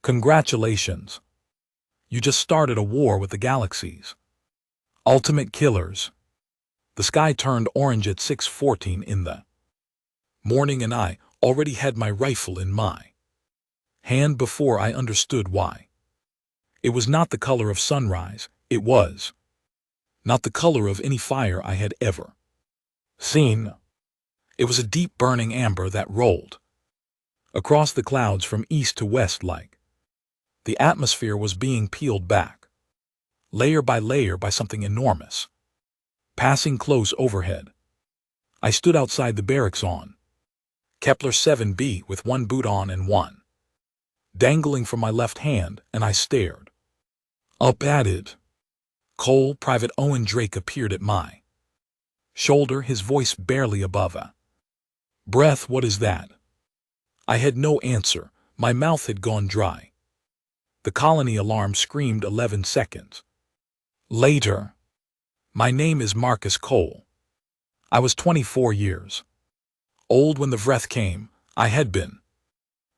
Congratulations. You just started a war with the galaxies. Ultimate killers. The sky turned orange at 6:14 in the morning and I already had my rifle in my hand before I understood why. It was not the color of sunrise, it was not the color of any fire I had ever seen. It was a deep burning amber that rolled across the clouds from east to west like the atmosphere was being peeled back, layer by something enormous, passing close overhead. I stood outside the barracks on Kepler 7b with one boot on and one dangling from my left hand, and I stared up at it. Cole, Private Owen Drake appeared at my shoulder, his voice barely above a breath. What is that? I had no answer. My mouth had gone dry. The colony alarm screamed 11 seconds later. My name is Marcus Cole. I was 24 years old when the Vreth came. I had been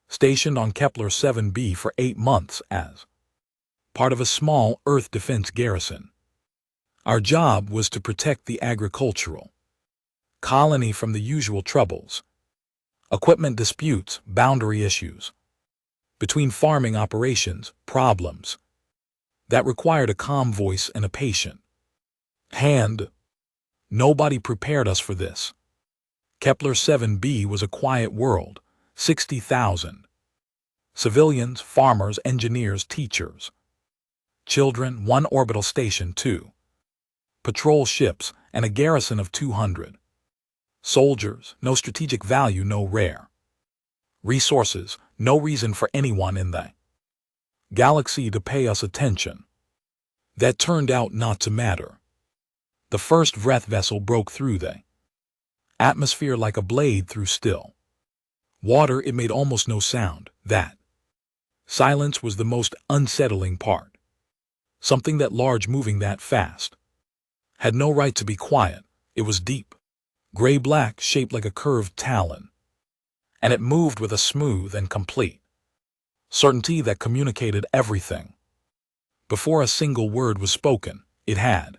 stationed on Kepler 7b for 8 months as part of a small Earth defense garrison. Our job was to protect the agricultural colony from the usual troubles, equipment disputes, boundary issues between farming operations, problems that required a calm voice and a patient hand. Nobody prepared us for this. Kepler 7b was a quiet world, 60,000 civilians, farmers, engineers, teachers, children, one orbital station, 2 patrol ships, and a garrison of 200 soldiers. No strategic value, no rare resources, no reason for anyone in the galaxy to pay us attention. That turned out not to matter. The first Vreth vessel broke through the atmosphere like a blade through still water. It made almost no sound. That silence was the most unsettling part. Something that large, moving that fast, had no right to be quiet. It was deep, gray-black, shaped like a curved talon, and it moved with a smooth and complete certainty that communicated everything. Before a single word was spoken, it had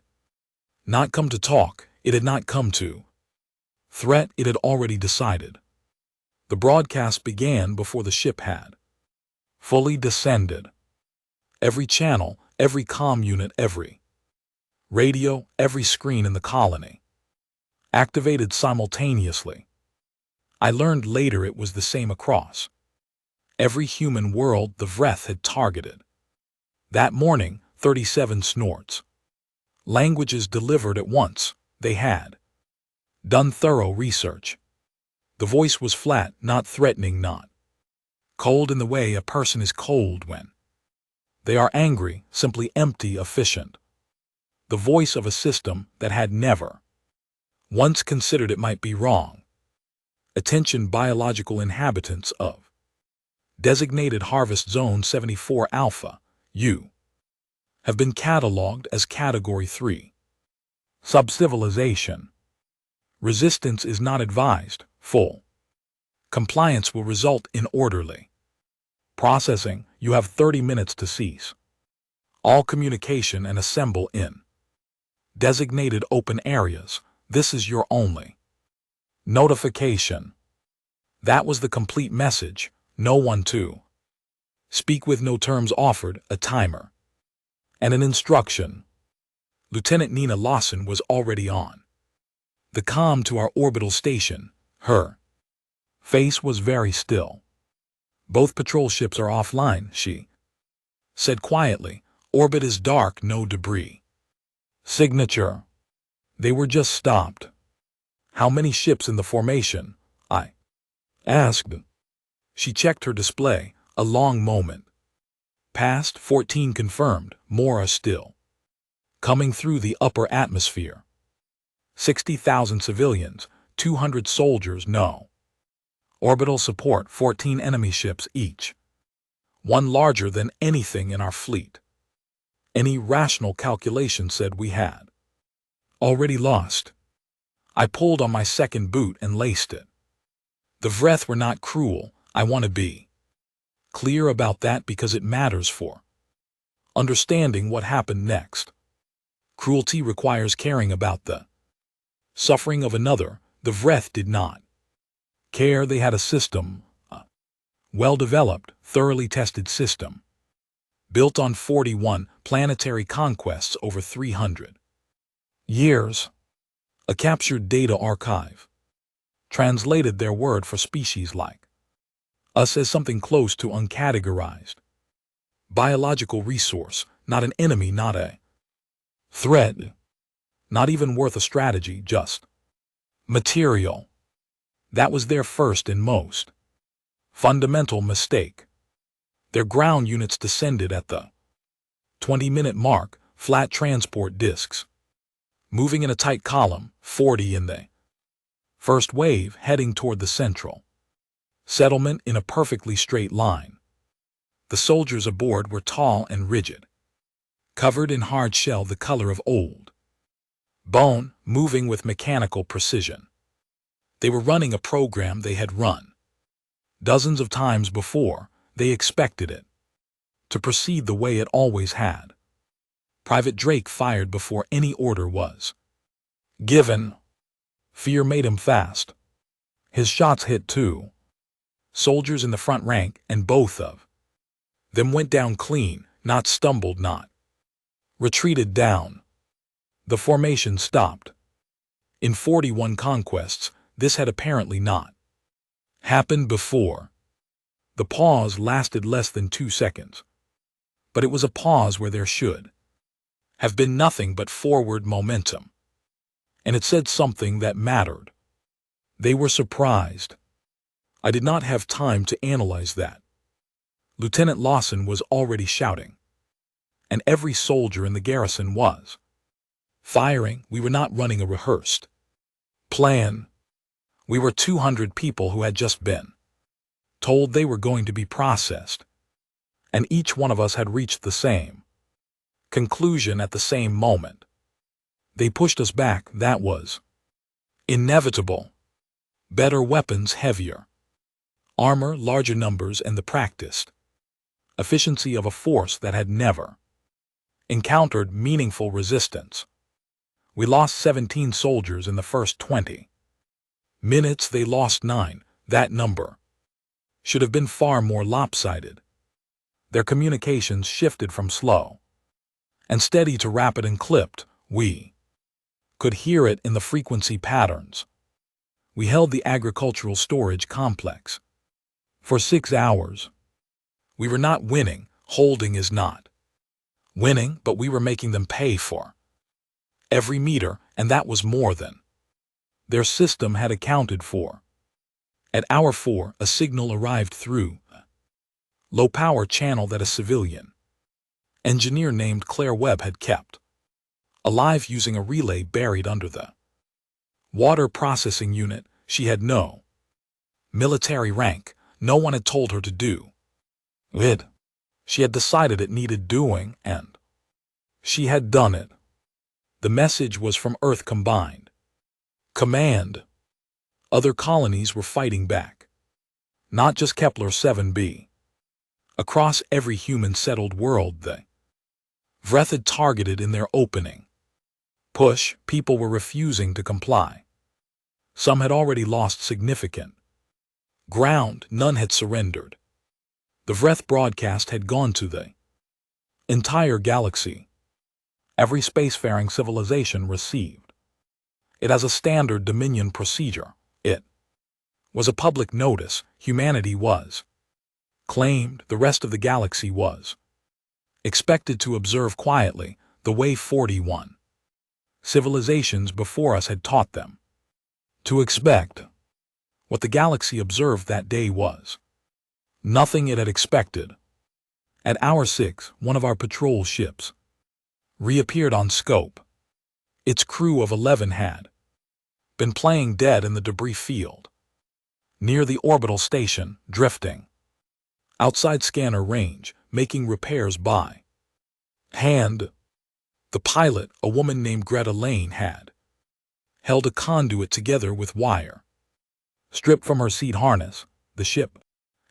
not come to talk, it had not come to threat, it had already decided. The broadcast began before the ship had fully descended. Every channel, every comm unit, every radio, every screen in the colony activated simultaneously. I learned later it was the same across every human world the Vreth had targeted. That morning, 37 snorts. Languages delivered at once. They had done thorough research. The voice was flat, not threatening, not cold in the way a person is cold when they are angry, simply empty, efficient. The voice of a system that had never once considered it might be wrong. Attention, biological inhabitants of designated Harvest Zone 74 Alpha, you have been catalogued as Category 3. Subcivilization. Resistance is not advised. Full compliance will result in orderly processing. You have 30 minutes to cease all communication and assemble in designated open areas. This is your only notification. That was the complete message. No one to speak with, no terms offered, a timer, and an instruction. Lieutenant Nina Lawson was already on the comm to our orbital station. Her face was very still. Both patrol ships are offline, she said quietly. Orbit is dark, no debris. Signature. They were just stopped. How many ships in the formation? I asked. She checked her display. A long moment passed. 14 confirmed. More are still coming through the upper atmosphere. 60,000 civilians, 200 soldiers, no orbital support, 14 enemy ships each, one larger than anything in our fleet. Any rational calculation said we had already lost. I pulled on my second boot and laced it. The Vreth were not cruel. I want to be Clear about that because it matters for understanding what happened next. Cruelty requires caring about the suffering of another. The Vreth did not care. They had a system, a well-developed, thoroughly tested system, built on 41 planetary conquests over 300 years. A captured data archive translated their word for species like us as something close to uncategorized. Biological resource, not an enemy, not a threat, not even worth a strategy, just material. That was their first and most fundamental mistake. Their ground units descended at the 20-minute mark, flat transport discs, moving in a tight column, 40 in the first wave, heading toward the central settlement in a perfectly straight line. The soldiers aboard were tall and rigid, covered in hard shell the color of old bone, moving with mechanical precision. They were running a program they had run dozens of times before. They expected it to proceed the way it always had. Private Drake fired before any order was given. Fear made him fast. His shots hit two soldiers in the front rank, and both of them went down clean, not stumbled, not retreated down. The formation stopped. In 41 conquests, this had apparently not happened before. The pause lasted less than 2 seconds. But it was a pause where there should have been nothing but forward momentum. And it said something that mattered. They were surprised. I did not have time to analyze that. Lieutenant Lawson was already shouting. And every soldier in the garrison was firing. We were not running a rehearsed plan. We were 200 people who had just been told they were going to be processed. And each one of us had reached the same conclusion at the same moment. They pushed us back. That was inevitable. Better weapons, heavier armor, larger numbers, and the practiced efficiency of a force that had never encountered meaningful resistance. We lost 17 soldiers in the first 20 minutes. They lost 9. That number should have been far more lopsided. Their communications shifted from slow and steady to rapid and clipped. We could hear it in the frequency patterns. We held the agricultural storage complex for 6 hours. We were not winning. Holding is not winning, but we were making them pay for every meter, and that was more than their system had accounted for. At hour 4, a signal arrived through a low-power channel that a civilian engineer named Claire Webb had kept alive using a relay buried under the water processing unit. She had no military rank. No one had told her to do it. She had decided it needed doing, and she had done it. The message was from Earth Combined Command. Other colonies were fighting back. Not just Kepler 7b. Across every human-settled world, the Vreth had targeted in their opening push. People were refusing to comply. Some had already lost significant ground. None had surrendered. The Vreth broadcast had gone to the entire galaxy. Every spacefaring civilization received it as a standard Dominion procedure. It was a public notice. Humanity was claimed. The rest of the galaxy was expected to observe quietly, the way 41 civilizations before us had taught them to expect. What the galaxy observed that day was nothing it had expected. At hour 6, one of our patrol ships reappeared on scope. Its crew of 11 had been playing dead in the debris field near the orbital station, drifting outside scanner range, making repairs by hand. The pilot, a woman named Greta Lane, had held a conduit together with wire. Stripped from her seat harness, the ship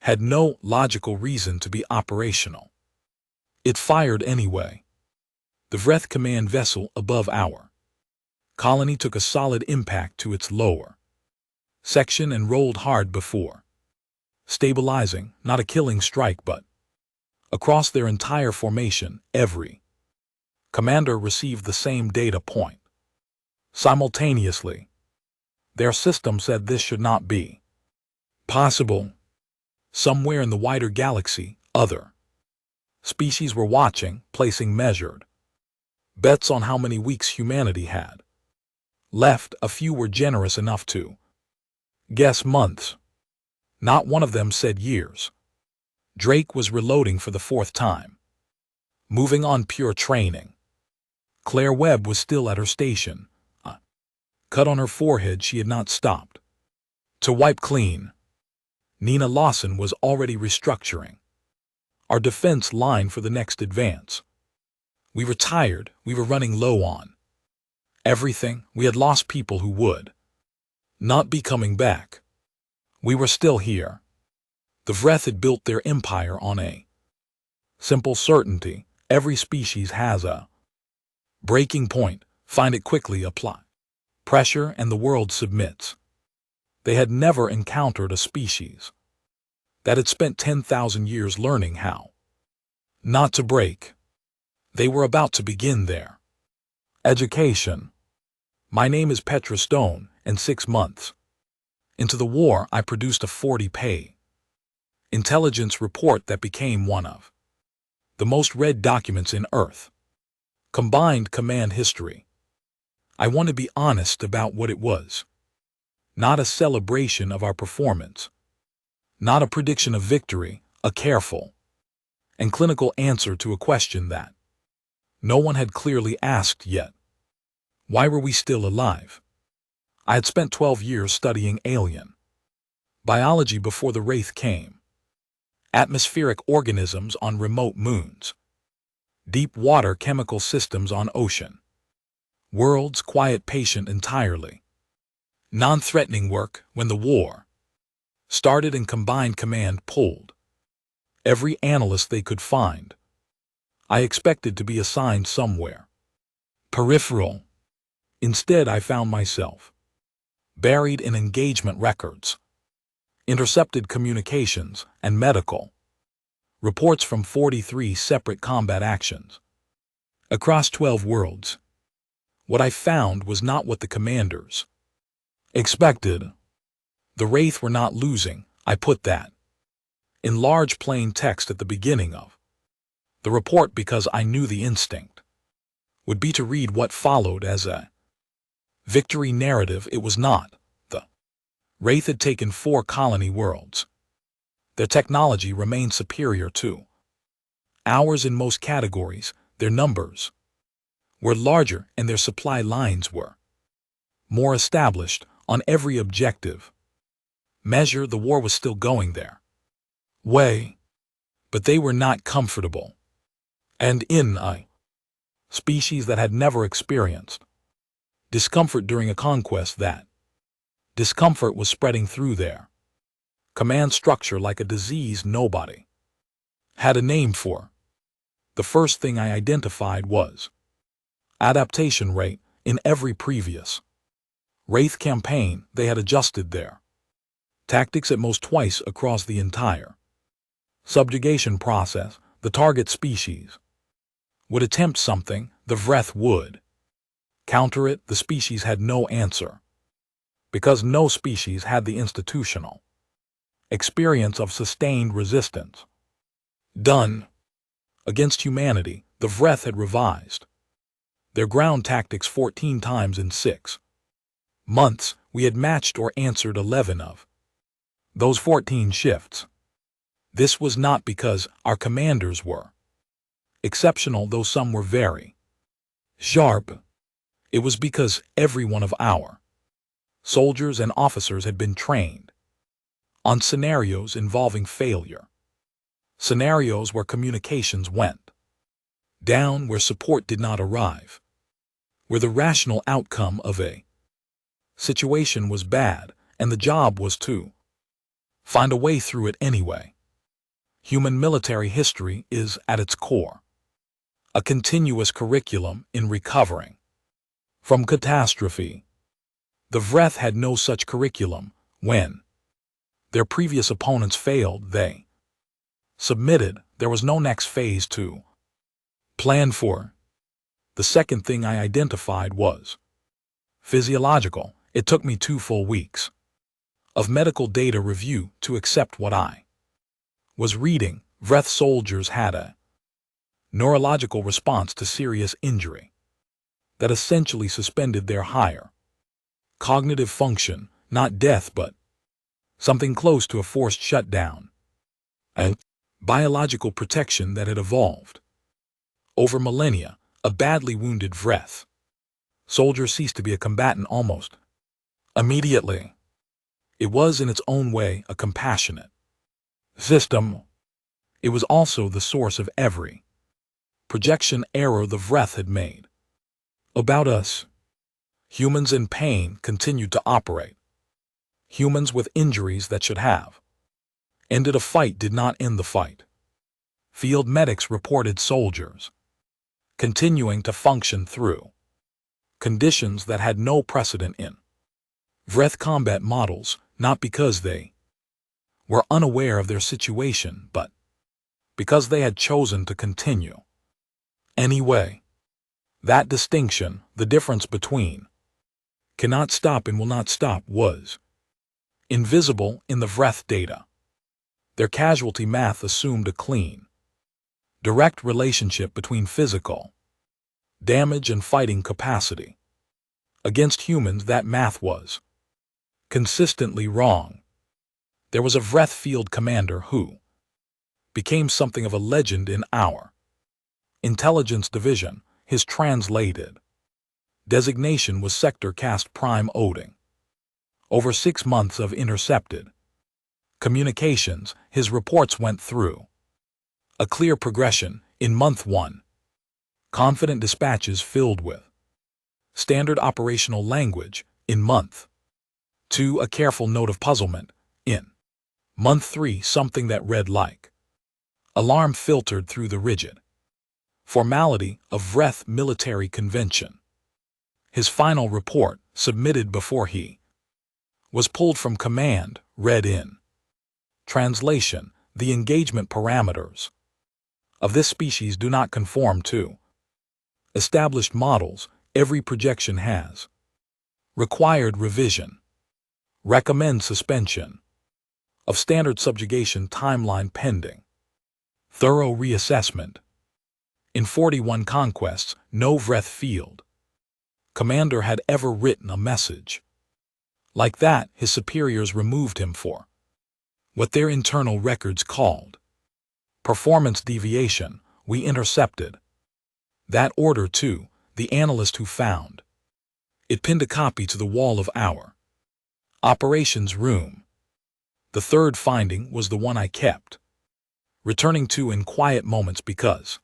had no logical reason to be operational. It fired anyway. The Vreth command vessel above our colony took a solid impact to its lower section and rolled hard before stabilizing, not a killing strike but across their entire formation. Every commander received the same data point simultaneously. Their system said this should not be possible. Somewhere in the wider galaxy, other species were watching, placing measured bets on how many weeks humanity had left. A few were generous enough to guess months. Not one of them said years. Drake was reloading for the 4th time, moving on pure training. Claire Webb was still at her station. A cut on her forehead she had not stopped to wipe clean. Nina Lawson was already restructuring our defense line for the next advance. We were tired, we were running low on everything. We had lost people who would not be coming back. We were still here. The Vreth had built their empire on a simple certainty. Every species has a breaking point. Find it quickly, apply pressure, and the world submits. They had never encountered a species that had spent 10,000 years learning how not to break. They were about to begin their education. My name is Petra Stone, and 6 months into the war I produced a 40-page intelligence report that became one of the most read documents in Earth combined command history. I want to be honest about what it was. Not a celebration of our performance, not a prediction of victory, a careful and clinical answer to a question that no one had clearly asked yet. Why were we still alive? I had spent 12 years studying alien biology before the Wraith came. Atmospheric organisms on remote moons, deep water chemical systems on ocean worlds, quiet, patient, entirely non-threatening work. When the war started and combined command pulled every analyst they could find, I expected to be assigned somewhere peripheral. Instead, I found myself buried in engagement records, intercepted communications, and medical reports from 43 separate combat actions across 12 worlds. What I found was not what the commanders expected. The Wraith were not losing. I put that in large plain text at the beginning of the report because I knew the instinct would be to read what followed as a victory narrative. It was not. The Wraith had taken 4 colony worlds. Their technology remained superior to ours in most categories. Their numbers were larger and their supply lines were more established. On every objective measure, the war was still going their way, but they were not comfortable. And in a species that had never experienced discomfort during a conquest, that discomfort was spreading through their command structure like a disease nobody had a name for. The first thing I identified was adaptation rate. In every previous Wraith campaign, they had adjusted their tactics at most twice across the entire subjugation process. The target species would attempt something, the Vreth would counter it. The species had no answer, because no species had the institutional experience of sustained resistance. Done against humanity, the Vreth had revised their ground tactics 14 times in 6 months. We had matched or answered 11 of those 14 shifts. This was not because our commanders were exceptional, though some were very sharp. It was because every one of our soldiers and officers had been trained on scenarios involving failure, scenarios where communications went down, where support did not arrive, where the rational outcome of a situation was bad and the job was to find a way through it anyway. Human military history is, at its core, a continuous curriculum in recovering from catastrophe. The Vreth had no such curriculum. When their previous opponents failed, they submitted. There was no next phase to plan for. The second thing I identified was physiological. It took me 2 full weeks of medical data review to accept what I was reading. Vreth soldiers had a neurological response to serious injury that essentially suspended their higher cognitive function, not death but something close to a forced shutdown, a biological protection that had evolved over millennia. A badly wounded Vreth soldier ceased to be a combatant almost immediately. It was in its own way a compassionate system. It was also the source of every projection error the Vreth had made about us. Humans in pain continued to operate. Humans with injuries that should have ended a fight did not end the fight. Field medics reported soldiers continuing to function through conditions that had no precedent in Vreth combat models, not because they were unaware of their situation, but because they had chosen to continue anyway. That distinction, the difference between cannot stop and will not stop, was invisible in the Vreth data. Their casualty math assumed a clean, direct relationship between physical damage and fighting capacity. Against humans, that math was consistently wrong. There was a Vreth field commander who became something of a legend in our intelligence division. His translated designation was Sector Cast Prime Oding. Over 6 months of intercepted communications, his reports went through a clear progression. In month 1, confident dispatches filled with standard operational language. In month 2, a careful note of puzzlement. In month 3, something that read like alarm filtered through the rigid formality of Vreth military convention. His final report, submitted before he was pulled from command, read in translation: the engagement parameters of this species do not conform to established models. Every projection has required revision. Recommend suspension of standard subjugation timeline pending thorough reassessment. In 41 conquests, no Vreth field commander had ever written a message like that. His superiors removed him for what their internal records called performance deviation. We intercepted that order to the analyst who found it, pinned a copy to the wall of our operations room. The third finding was the one I kept returning to in quiet moments because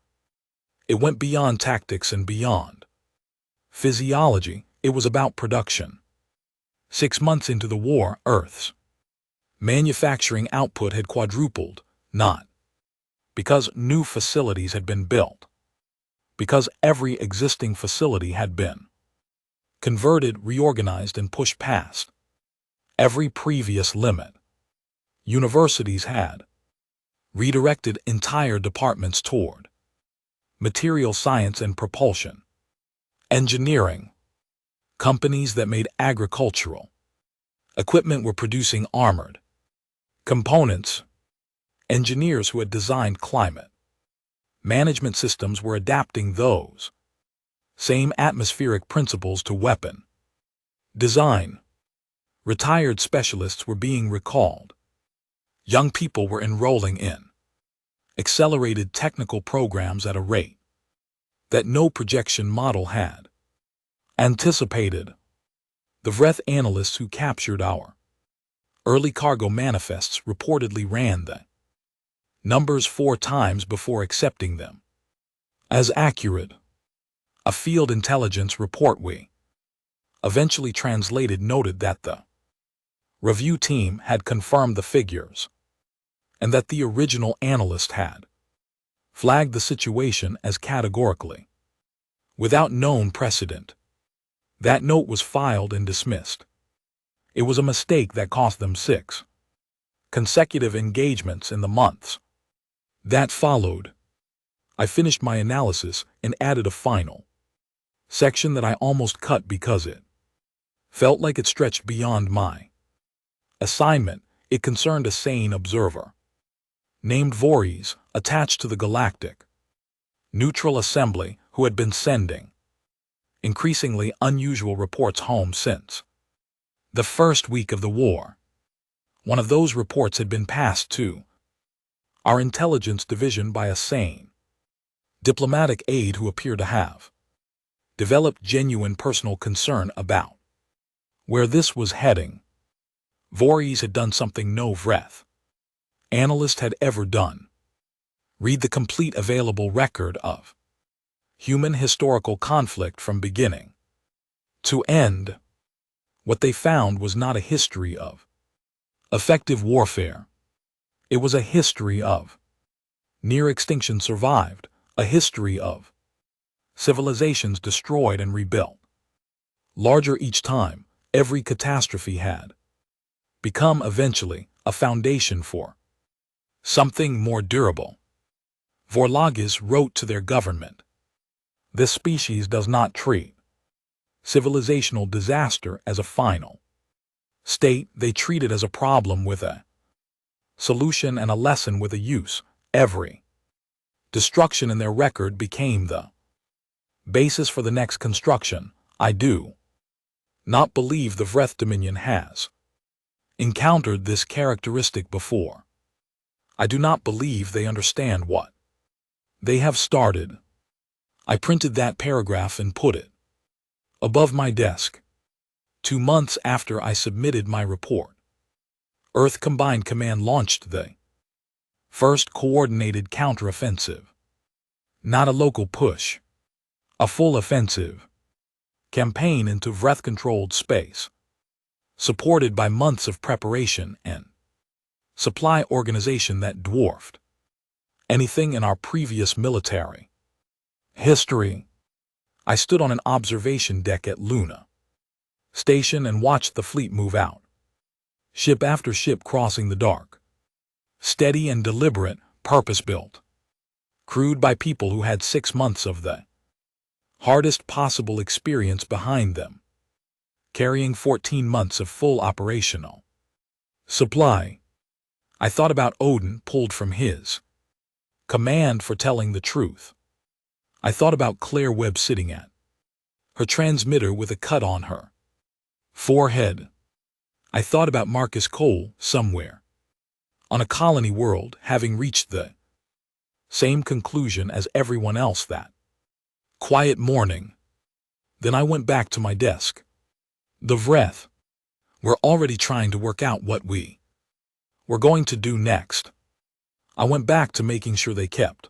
it went beyond tactics and beyond physiology. It was about production. 6 months into the war, Earth's manufacturing output had quadrupled, not because new facilities had been built, because every existing facility had been converted, reorganized, and pushed past every previous limit. Universities had redirected entire departments toward material science and propulsion engineering. Companies that made agricultural equipment were producing armored components. Engineers who had designed climate management systems were adapting those same atmospheric principles to weapon design. Retired specialists were being recalled. Young people were enrolling in accelerated technical programs at a rate that no projection model had anticipated. The Vreth analysts who captured our early cargo manifests reportedly ran the numbers 4 times before accepting them as accurate. A field intelligence report we eventually translated noted that the review team had confirmed the figures and that the original analyst had flagged the situation as categorically without known precedent. That note was filed and dismissed. It was a mistake that cost them 6 consecutive engagements in the months that followed. I finished my analysis and added a final section that I almost cut because it felt like it stretched beyond my assignment. It concerned a sane observer named Voorhees, attached to the Galactic Neutral Assembly, who had been sending increasingly unusual reports home since the first week of the war. One of those reports had been passed to our intelligence division by a sane diplomatic aide who appeared to have developed genuine personal concern about where this was heading. Voorhees had done something no Vreth analyst had ever done. Read the complete available record of human historical conflict from beginning to end. What they found was not a history of effective warfare. It was a history of near extinction survived, a history of civilizations destroyed and rebuilt. Larger each time, every catastrophe had become eventually a foundation for something more durable. Voorlogis wrote to their government, "This species does not treat civilizational disaster as a final state. They treat it as a problem with a solution and a lesson with a use. Every destruction in their record became the basis for the next construction. I do not believe the Vreth Dominion has encountered this characteristic before. I do not believe they understand what they have started." I printed that paragraph and put it above my desk. 2 months after I submitted my report, Earth Combined Command launched the first coordinated counteroffensive. Not a local push, a full offensive campaign into Vreth-controlled space, supported by months of preparation and supply organization that dwarfed anything in our previous military history. I stood on an observation deck at Luna Station and watched the fleet move out, ship after ship crossing the dark. Steady and deliberate, purpose-built, crewed by people who had 6 months of the hardest possible experience behind them, carrying 14 months of full operational supply. I thought about Odin, pulled from his command for telling the truth. I thought about Claire Webb sitting at her transmitter with a cut on her forehead. I thought about Marcus Cole, somewhere on a colony world, having reached the same conclusion as everyone else that quiet morning. Then I went back to my desk. The Vreth were already trying to work out what we were going to do next. I went back to making sure they kept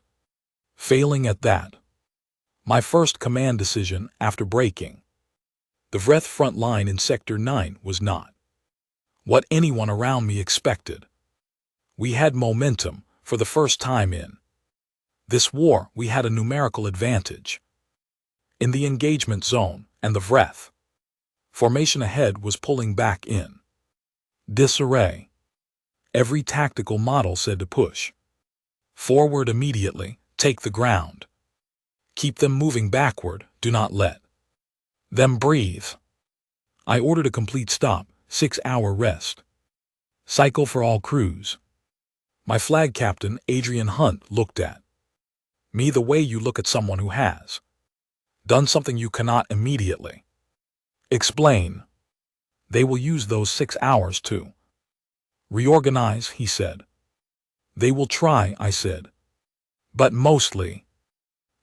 failing at that. My first command decision after breaking the Vreth front line in Sector 9 was not what anyone around me expected. We had momentum for the first time in this war. We had a numerical advantage in the engagement zone, and the Vreth formation ahead was pulling back in disarray. Every tactical model said to push forward immediately, take the ground, keep them moving backward, do not let them breathe. I ordered a complete stop, 6-hour rest cycle for all crews. My flag captain, Adrian Hunt, looked at me the way you look at someone who has done something you cannot immediately explain. They will use those 6 hours to reorganize, he said. They will try, I said. But mostly,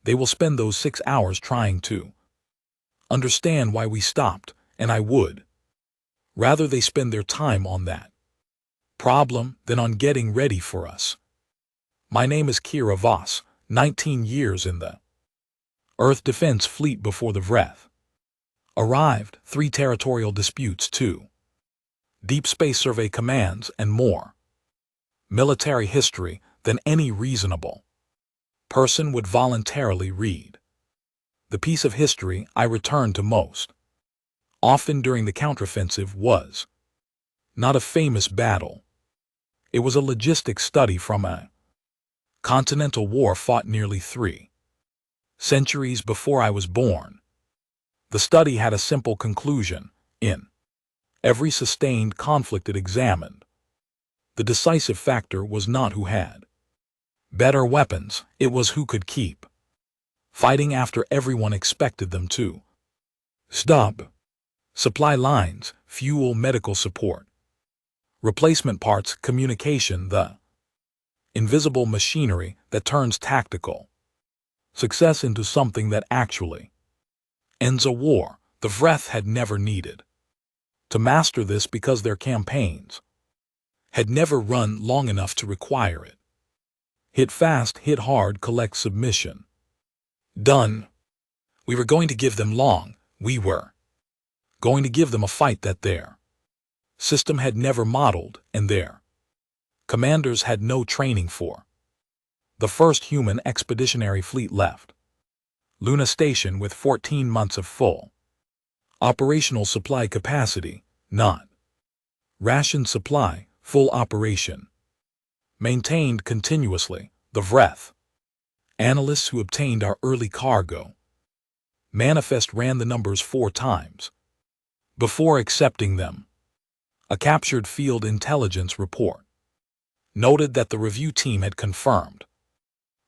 they will spend those 6 hours trying to understand why we stopped, and I would rather they spend their time on that problem than on getting ready for us. My name is Kira Voss, 19 years in the Earth Defense Fleet before the Vreth arrived, 3 territorial disputes, 2 Deep Space Survey commands, and more. military history than any reasonable person would voluntarily read. The piece of history I returned to most often during the counteroffensive was not a famous battle. It was a logistic study from a continental war fought nearly 3 centuries before I was born. The study had a simple conclusion. In every sustained conflict it examined, the decisive factor was not who had better weapons, it was who could keep fighting after everyone expected them to stop. Supply lines, fuel, medical support, replacement parts, communication, the invisible machinery that turns tactical success into something that actually ends a war. The Vreth had never needed to master this because their campaigns had never run long enough to require it. Hit fast, hit hard, collect submission. Done. We were going to give them we were going to give them a fight that their system had never modeled and their commanders had no training for. The first human expeditionary fleet left Luna Station with 14 months of full operational supply capacity, not ration supply, full operation, maintained continuously. The Vreth analysts who obtained our early cargo manifest ran the numbers 4 times before accepting them. A captured field intelligence report noted that the review team had confirmed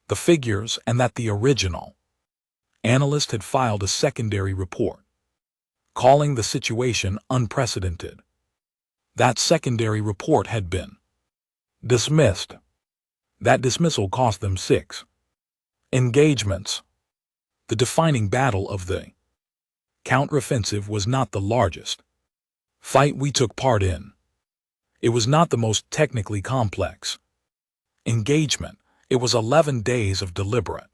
the figures and that the original analyst had filed a secondary report calling the situation unprecedented. That secondary report had been dismissed. That dismissal cost them 6 engagements. The defining battle of the counteroffensive was not the largest fight we took part in. It was not the most technically complex engagement. It was 11 days of deliberate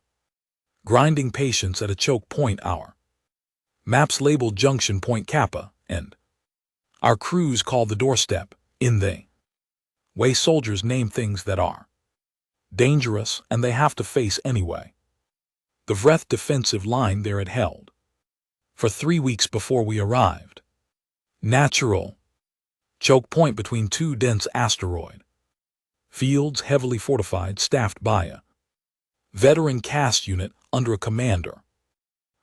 grinding patience at a choke point. Our maps labeled Junction Point Kappa, and our crews called the doorstep, in the way soldiers name things that are dangerous and they have to face anyway. The Vreth defensive line there had held for 3 weeks before we arrived. Natural choke point between 2 dense asteroid fields, heavily fortified, staffed by a veteran cast unit under a commander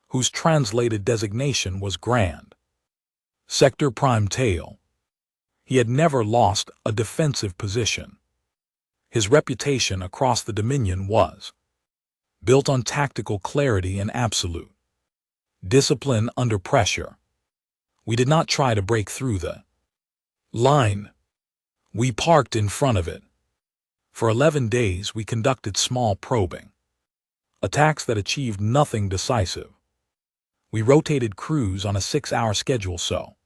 whose translated designation was Grand Sector Prime Tail. He had never lost a defensive position. His reputation across the Dominion was built on tactical clarity and absolute discipline under pressure. We did not try to break through the line. We parked in front of it. For 11 days we conducted small probing attacks that achieved nothing decisive. We rotated crews on a 6-hour schedule so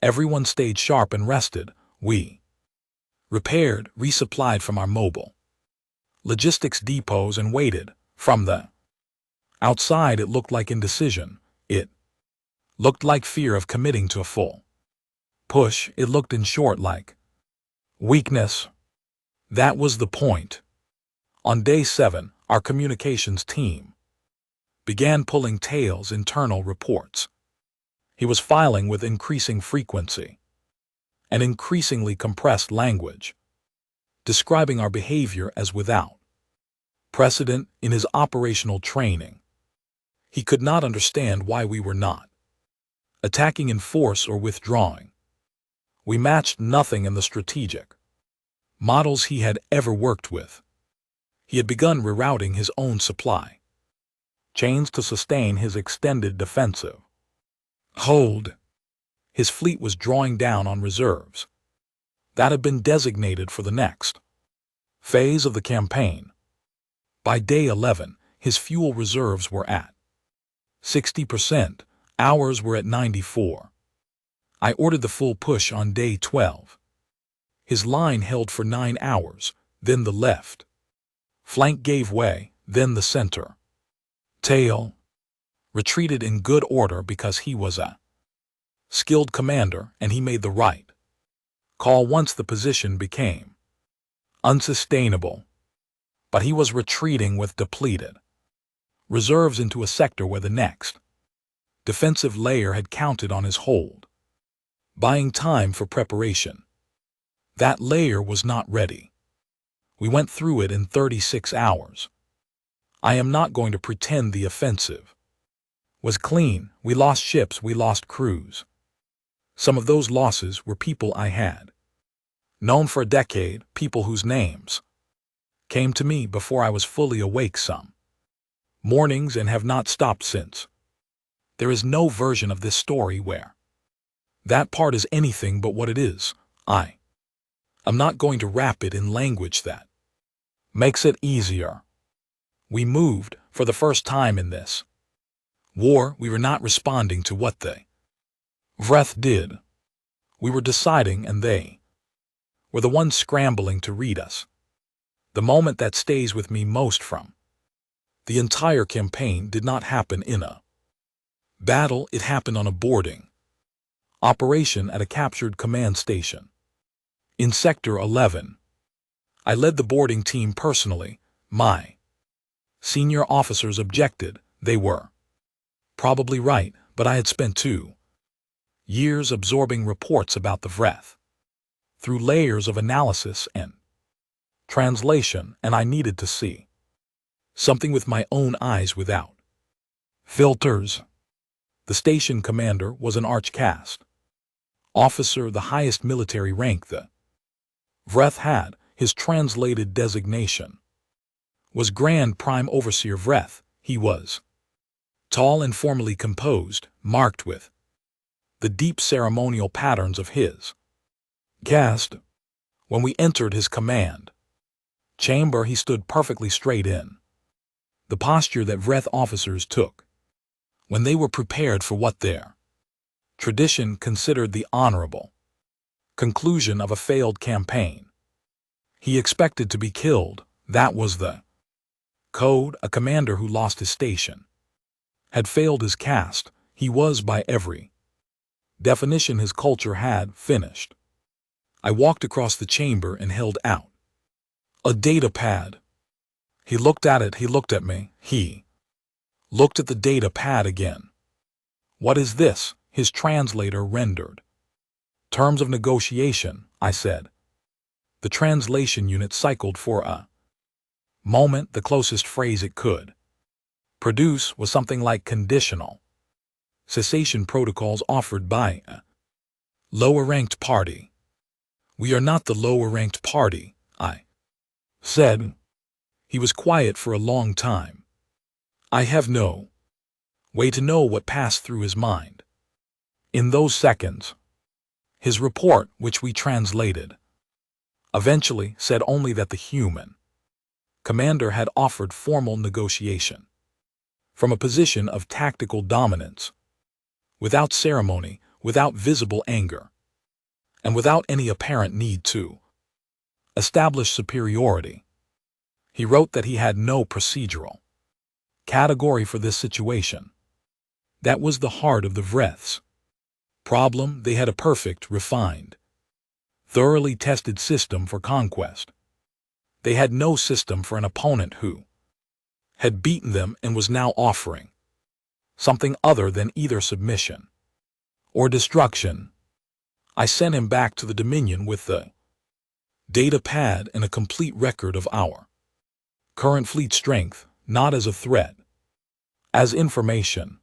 everyone stayed sharp and rested. We repaired, resupplied from our mobile logistics depots and waited. From the outside it looked like indecision. It looked like fear of committing to a full push. It looked, in short, like weakness. That was the point. On day 7, our communications team began pulling Tail's internal reports. He was filing with increasing frequency and increasingly compressed language, describing our behavior as without precedent in his operational training. He could not understand why we were not attacking in force or withdrawing. We matched nothing in the strategic models he had ever worked with. He had begun rerouting his own supply chains to sustain his extended defensive hold. His fleet was drawing down on reserves that had been designated for the next phase of the campaign. By day 11, his fuel reserves were at 60%, ours were at 94%. I ordered the full push on day 12. His line held for 9 hours, then the left flank gave way, then the center Tail retreated in good order because he was a skilled commander and he made the right call once the position became Unsustainable. But he was retreating with depleted reserves into a sector where the next defensive layer had counted on his hold, buying time for preparation. That layer was not ready. We went through it in 36 hours. I am not going to pretend the offensive was clean. We lost ships, we lost crews. Some of those losses were people I had known for a decade, people whose names came to me before I was fully awake, some mornings, and have not stopped since. There is no version of this story where that part is anything but what it is. I am not going to wrap it in language that makes it easier. We moved for the first time in this war. We were not responding to what the Vreth did. We were deciding, and they were the ones scrambling to read us. The moment that stays with me most from the entire campaign did not happen in a battle. It happened on a boarding operation at a captured command station in Sector 11. I led the boarding team personally. My senior officers objected. They were probably right, but I had spent 2 years absorbing reports about the Vreth through layers of analysis and translation, and I needed to see something with my own eyes without filters. The station commander was an arch-caste officer, the highest military rank the Vreth had. His translated designation was Grand Prime Overseer Vreth. He was tall and formally composed, marked with the deep ceremonial patterns of his caste. When we entered his command chamber, he stood perfectly straight in the posture that Vreth officers took when they were prepared for what their tradition considered the honorable conclusion of a failed campaign. He expected to be killed. That was the code. A commander who lost his station had failed his caste. He was, by every definition his culture, had finished. I walked across the chamber and held out a data pad. He looked at it. He looked at me. He looked at the data pad again. What is this? His translator rendered terms of negotiation, I said. The translation unit cycled for a moment. The closest phrase it could produce was something like conditional cessation protocols offered by a lower-ranked party. We are not the lower-ranked party, I said. He was quiet for a long time. I have no way to know what passed through his mind in those seconds. His report, which we translated, eventually said only that the human commander had offered formal negotiation from a position of tactical dominance, without ceremony, without visible anger, and without any apparent need to establish superiority. He wrote that he had no procedural category for this situation. That was the heart of the Vreth's problem. They had a perfect, refined, thoroughly tested system for conquest. They had no system for an opponent who had beaten them and was now offering something other than either submission or destruction. I sent him back to the Dominion with the data pad and a complete record of our current fleet strength, not as a threat, as information.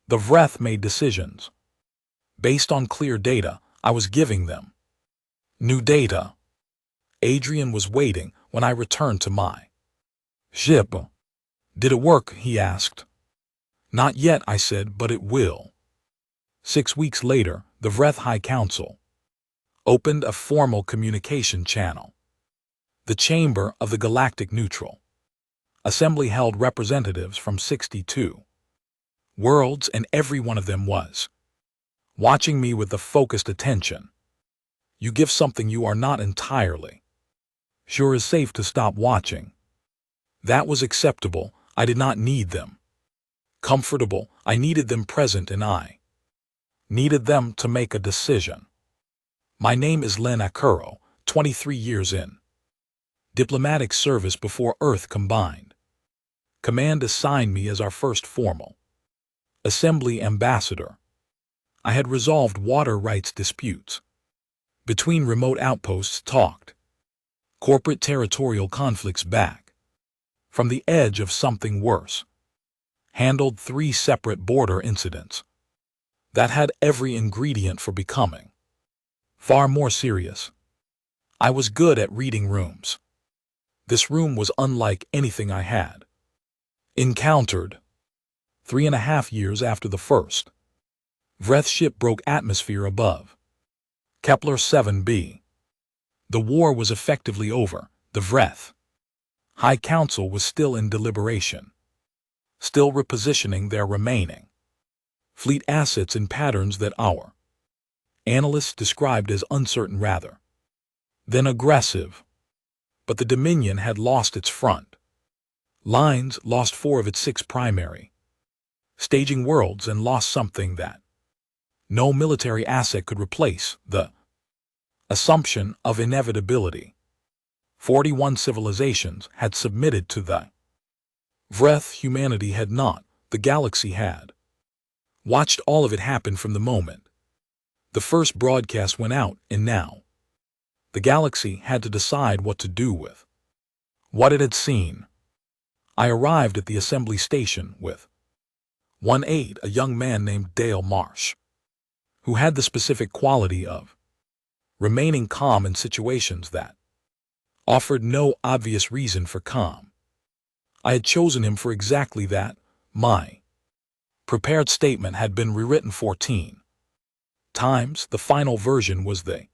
The Vreth made decisions based on clear data. I was giving them new data. Adrian was waiting when I returned to my ship. Did it work? He asked. Not yet, I said, but it will. 6 weeks later, the Vreth High Council opened a formal communication channel. The Chamber of the Galactic Neutral Assembly held representatives from 62 worlds, and every one of them was watching me with the focused attention you give something you are not entirely sure is safe to stop watching. That was acceptable. I did not need them comfortable. I needed them present, and I needed them to make a decision. My name is Len Akuro, 23 years in. Diplomatic service before Earth combined. Command assigned me as our first formal Assembly ambassador. I had resolved water rights disputes. Between remote outposts talked. Corporate territorial conflicts back. From the edge of something worse. Handled 3 separate border incidents. That had every ingredient for becoming far more serious. I was good at reading rooms. This room was unlike anything I had encountered. 3.5 years after the first Vreth ship broke atmosphere above Kepler 7b. The war was effectively over. The Vreth High Council was still in deliberation, still repositioning their remaining fleet assets in patterns that our analysts described as uncertain rather than aggressive. But the Dominion had lost its front lines, lost 4 of its 6 primary staging worlds, and lost something that no military asset could replace: the assumption of inevitability. 41 civilizations had submitted to the Vreth. Humanity had not. The galaxy had watched all of it happen from the moment the first broadcast went out, and now the galaxy had to decide what to do with what it had seen. I arrived at the assembly station with 1-8, a young man named Dale Marsh, who had the specific quality of remaining calm in situations that offered no obvious reason for calm. I had chosen him for exactly that. My prepared statement had been rewritten 14 times. The final version was the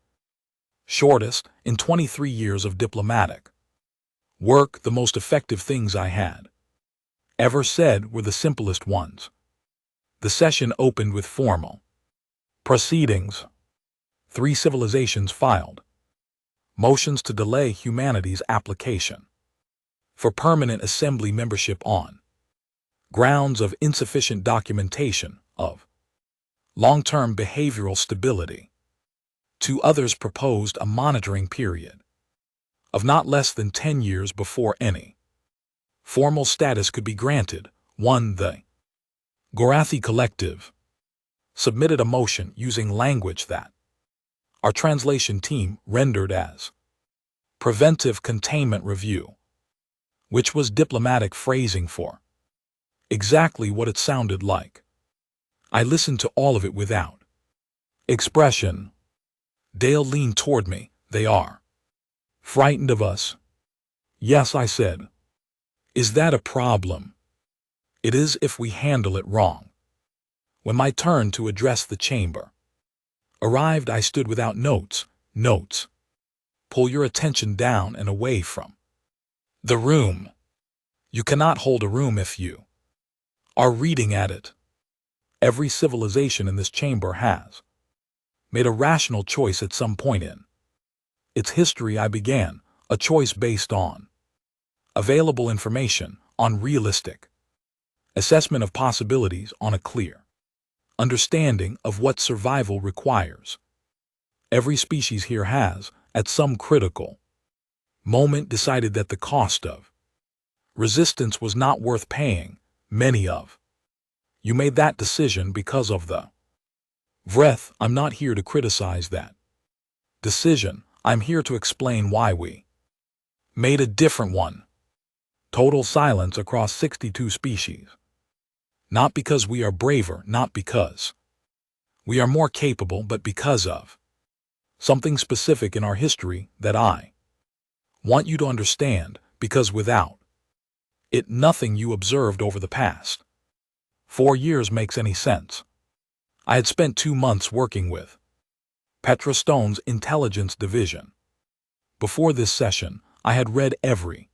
shortest in 23 years of diplomatic work. The most effective things I had ever said were the simplest ones. The session opened with formal proceedings. 3 civilizations filed motions to delay humanity's application for permanent assembly membership on grounds of insufficient documentation of long-term behavioral stability. 2 others proposed a monitoring period of not less than 10 years before any formal status could be granted. 1. The Gorathi Collective submitted a motion using language that our translation team rendered as preventive containment review, which was diplomatic phrasing for exactly what it sounded like. I listened to all of it without expression. Dale leaned toward me. They are frightened of us. Yes, I said. Is that a problem? It is if we handle it wrong. When my turn to address the chamber arrived, I stood without notes. Notes. Pull your attention down and away from the room. You cannot hold a room if you are reading at it. Every civilization in this chamber has made a rational choice at some point in its history. I began a choice based on available information, on realistic assessment of possibilities, on a clear understanding of what survival requires. Every species here has, at some critical moment, decided that the cost of resistance was not worth paying. Many of you made that decision because of the Vreth. I'm not here to criticize that decision. I'm here to explain why we made a different one. Total silence across 62 species. Not because we are braver, not because we are more capable, but because of something specific in our history that I want you to understand, because without it, nothing you observed over the past 4 years makes any sense. I had spent 2 months working with Petra Stone's intelligence division. Before this session, I had read every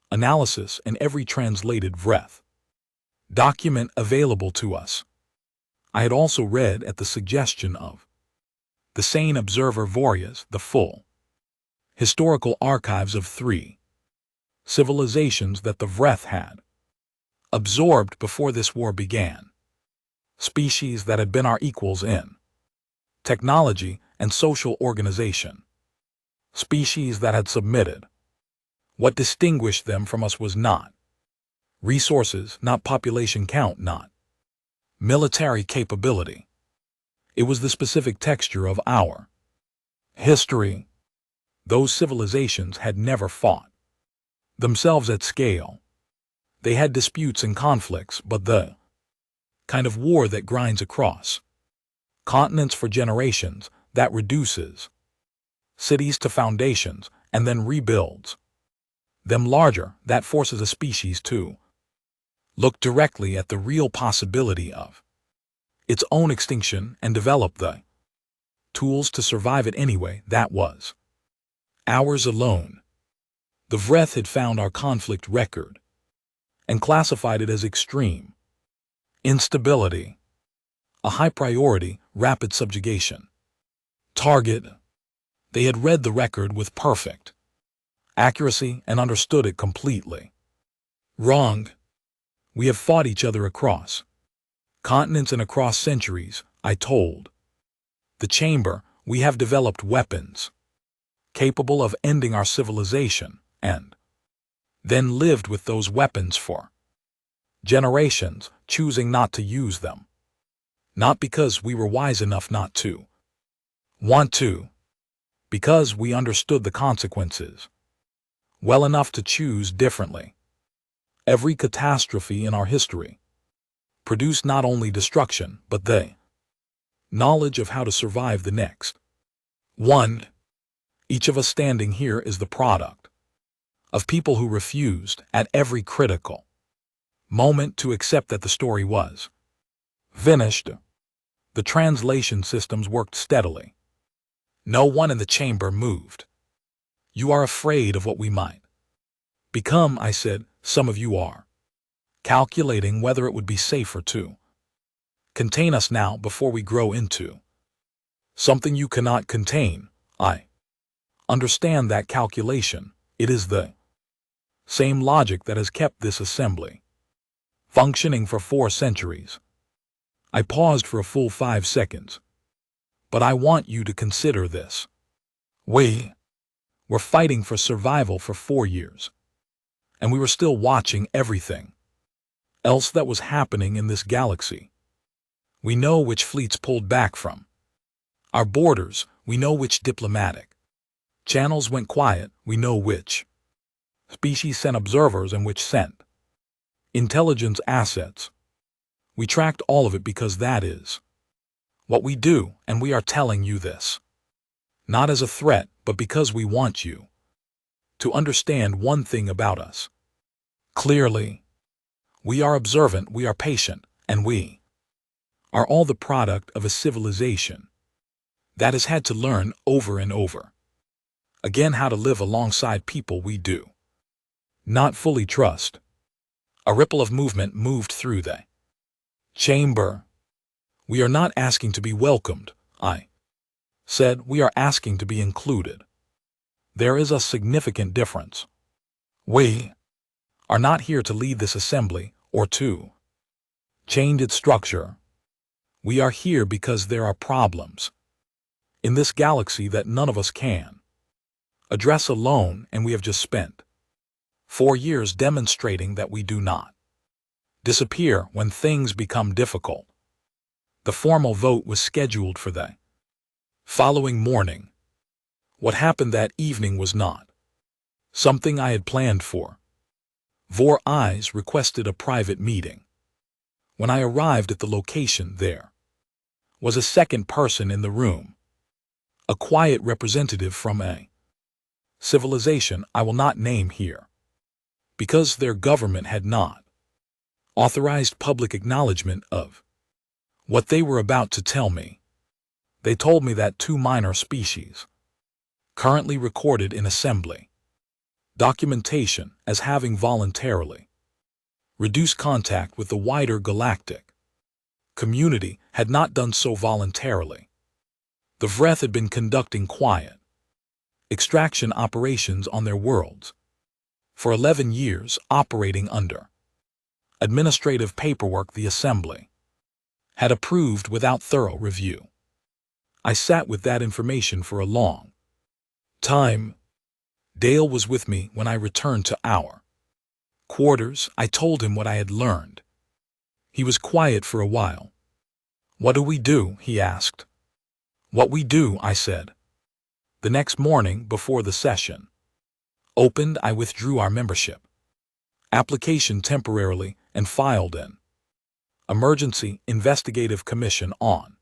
analysis and every translated Vreth document available to us. I had also read, at the suggestion of the Sane Observer Vorias, the full historical archives of 3 civilizations that the Vreth had absorbed before this war began. Species that had been our equals in technology and social organization. Species that had submitted What distinguished them from us was not resources, not population count, not military capability. It was the specific texture of our history. Those civilizations had never fought themselves at scale. They had disputes and conflicts, but the kind of war that grinds across continents for generations, that reduces cities to foundations and then rebuilds them larger, that forces a species to look directly at the real possibility of its own extinction and develop the tools to survive it anyway. That was ours alone. The Vreth had found our conflict record and classified it as extreme instability, a high priority, rapid subjugation target. They had read the record with perfect accuracy and understood it completely wrong. We have fought each other across continents and across centuries, I told the chamber. We have developed weapons capable of ending our civilization, and then lived with those weapons for generations, choosing not to use them. Not because we were wise enough not to want to, because we understood the consequences well enough to choose differently. Every catastrophe in our history produced not only destruction, but the knowledge of how to survive the next one. Each of us standing here is the product of people who refused, at every critical moment, to accept that the story was finished. The translation systems worked steadily. No one in the chamber moved. You are afraid of what we might become, I said. Some of you are calculating whether it would be safer to contain us now before we grow into something you cannot contain. I understand that calculation. It is the same logic that has kept this assembly functioning for 4 centuries. I paused for a full 5 seconds. But I want you to consider this. We were fighting for survival for 4 years, and we were still watching everything else that was happening in this galaxy. We know which fleets pulled back from our borders. We know which diplomatic channels went quiet. We know which species sent observers and which sent intelligence assets. We tracked all of it because that is what we do, and we are telling you this not as a threat, but because we want you to understand one thing about us clearly. We are observant, we are patient, and we are all the product of a civilization that has had to learn over and over again how to live alongside people we do not fully trust. A ripple of movement moved through the chamber. We are not asking to be welcomed, I said. We are asking to be included. There is a significant difference. We are not here to lead this assembly or to change its structure. We are here because there are problems in this galaxy that none of us can address alone, and we have just spent 4 years demonstrating that we do not disappear when things become difficult. The formal vote was scheduled for the following morning. What happened that evening was not something I had planned for. Vor Eyes requested a private meeting. When I arrived at the location, there was a second person in the room, a quiet representative from a civilization I will not name here, because their government had not authorized public acknowledgement of what they were about to tell me. They told me that 2 minor species, currently recorded in assembly documentation as having voluntarily reduced contact with the wider galactic community, had not done so voluntarily. The Vreth had been conducting quiet extraction operations on their worlds for 11 years, operating under administrative paperwork the assembly had approved without thorough review. I sat with that information for a long time. Dale was with me when I returned to our quarters. I told him what I had learned. He was quiet for a while. "What do we do?" he asked. "What we do," I said. The next morning, before the session opened, I withdrew our membership application temporarily and filed an emergency investigative commission on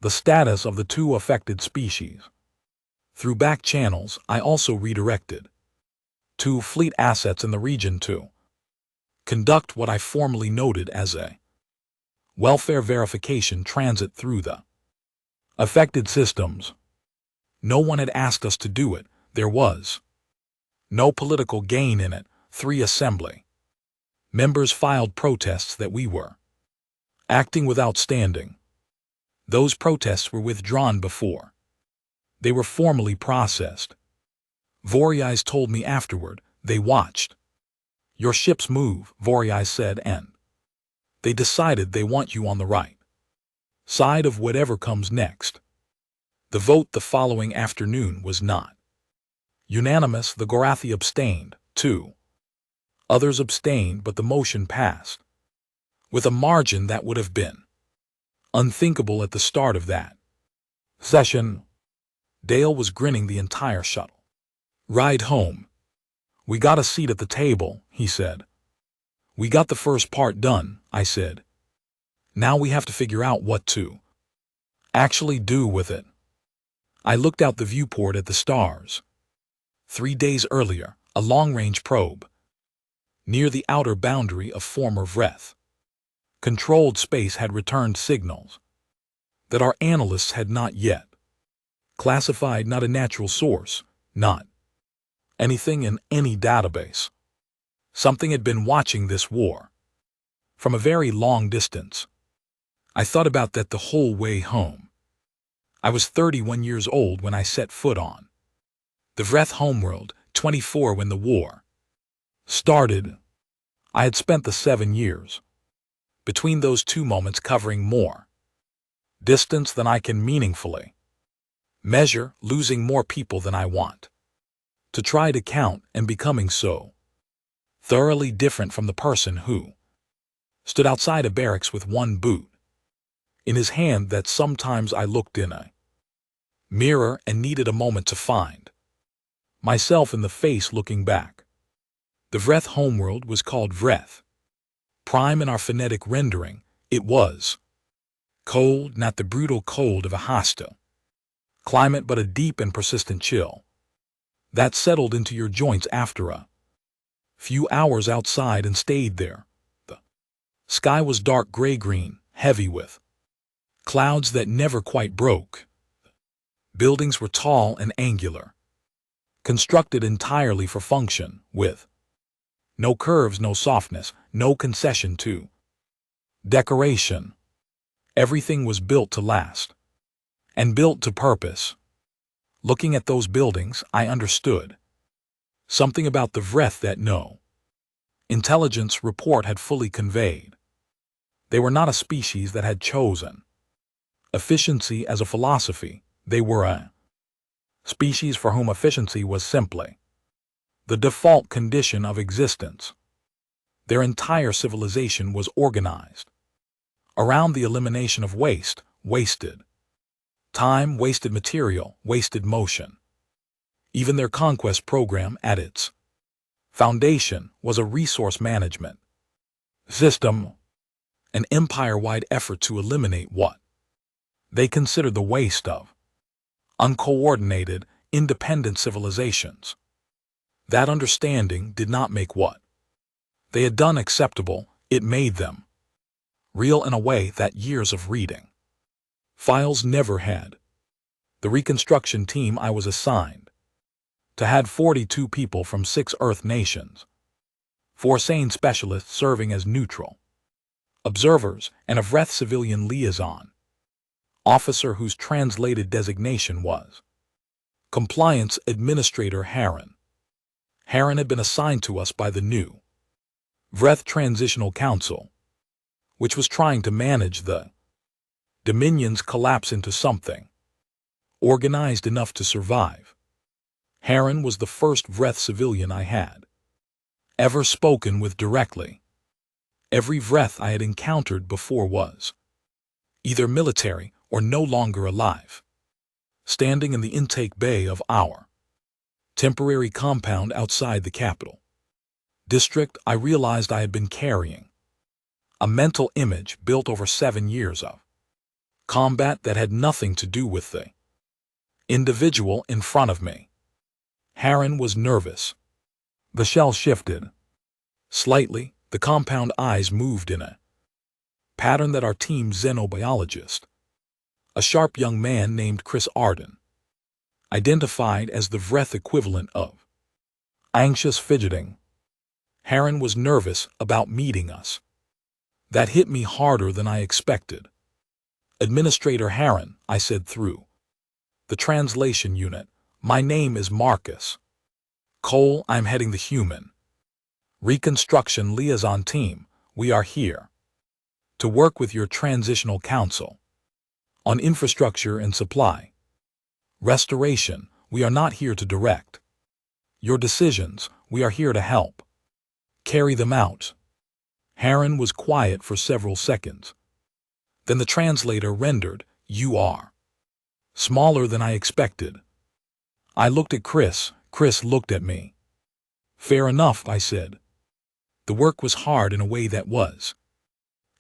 the status of the two affected species. Through back channels, I also redirected two fleet assets in the region to conduct what I formerly noted as a welfare verification transit through the affected systems. No one had asked us to do it. There was no political gain in it. 3 Assembly members filed protests that we were acting without standing. Those protests were withdrawn before they were formally processed. Voorhees told me afterward, "They watched your ships move," Voorhees said, "and they decided they want you on the right side of whatever comes next." The vote the following afternoon was not unanimous. The Gorathi abstained, 2 others abstained, but the motion passed with a margin that would have been unthinkable at the start of that session. Dale was grinning the entire shuttle ride home. "We got a seat at the table," he said. "We got the first part done," I said. "Now we have to figure out what to actually do with it." I looked out the viewport at the stars. 3 days earlier, a long-range probe near the outer boundary of former Vreth controlled space had returned signals that our analysts had not yet classified. Not a natural source, not anything in any database. Something had been watching this war from a very long distance. I thought about that the whole way home. I was 31 years old when I set foot on the Vreth homeworld, 24 when the war started. I had spent the 7 years between those two moments covering more distance than I can meaningfully measure, losing more people than I want to try to count, and becoming so thoroughly different from the person who stood outside a barracks with one boot in his hand that sometimes I looked in a mirror and needed a moment to find myself in the face looking back. The Vreth homeworld was called Vreth Prime in our phonetic rendering. It was cold, not the brutal cold of a hostile climate, but a deep and persistent chill that settled into your joints after a few hours outside and stayed there. The sky was dark gray-green, heavy with clouds that never quite broke. Buildings were tall and angular, constructed entirely for function, with no curves, no softness, no concession to decoration. Everything was built to last, and built to purpose. Looking at those buildings, I understood something about the Vreth that no intelligence report had fully conveyed. They were not a species that had chosen efficiency as a philosophy. They were a species for whom efficiency was simply the default condition of existence. Their entire civilization was organized around the elimination of waste, wasted time, wasted material, wasted motion. Even their conquest program at its foundation was a resource management system, an empire-wide effort to eliminate what they considered the waste of uncoordinated, independent civilizations. That understanding did not make what they had done acceptable, it made them real in a way that years of reading files never had. The reconstruction team I was assigned to had 42 people from 6 Earth nations, 4 sane specialists serving as neutral observers, and a Vreth civilian liaison officer whose translated designation was Compliance Administrator Harren. Harren had been assigned to us by the new Vreth Transitional Council, which was trying to manage the Dominion's collapse into something organized enough to survive. Heron was the first Vreth civilian I had ever spoken with directly. Every Vreth I had encountered before was either military or no longer alive. Standing in the intake bay of our temporary compound outside the capital district, I realized I had been carrying a mental image built over 7 years of combat that had nothing to do with the individual in front of me. Heron was nervous. The shell shifted slightly, the compound eyes moved in a pattern that our team's xenobiologist, a sharp young man named Chris Arden, identified as the Vreth equivalent of anxious fidgeting. Heron was nervous about meeting us. That hit me harder than I expected. Administrator Heron, I said through the translation unit, my name is Marcus Cole. I'm heading the Human Reconstruction Liaison Team. We are here to work with your Transitional Council on infrastructure and supply restoration. We are not here to direct your decisions. We are here to help carry them out. Heron was quiet for several seconds. Then the translator rendered, "You are smaller than I expected." I looked at Chris. Chris looked at me. Fair enough, I said. The work was hard in a way that was